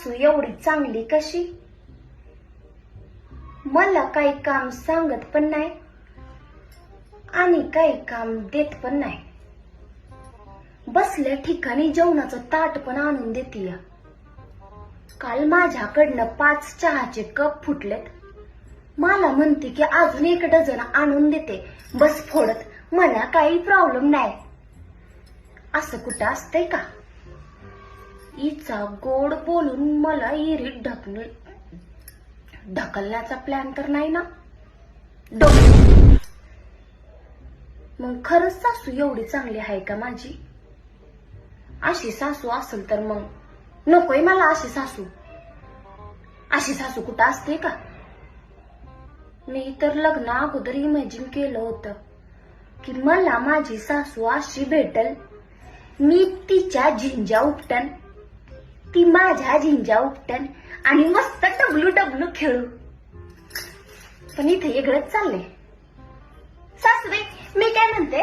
सासू एवढी चांगली कशी? मला काही काम सांगत पण नाही आणि काही काम देत पण नाही. बसल्या ठिकाणी जेवणाचं ताट पण आणून देते. काल माझ्याकडनं 5 चहाचे कप फुटलेत. मला म्हणते की अजून 1 डझन आणून देते बस फोडत, मला काही प्रॉब्लेम नाही. असं कुठं असतंय का? हिचा गोड बोलून मला इरीत ढकलण्याचा प्लॅन तर नाही ना? मग खरंच सासू एवढी चांगली आहे का माझी? अशी सासू असेल तर मग नकोय मला अशी सासू. अशी सासू कुठं असते का? मी तर लग्ना अगोदर इमॅजिन केलं होतं की मला माझी सासू अशी भेटल, मी तिच्या झिंजा उपटन, ती माझ्या झिंजा उपटन आणि मस्त डब्लू डब्लू खेळू. पण इथे वेगळंच चाललंय. सासूबाई, मी काय म्हणते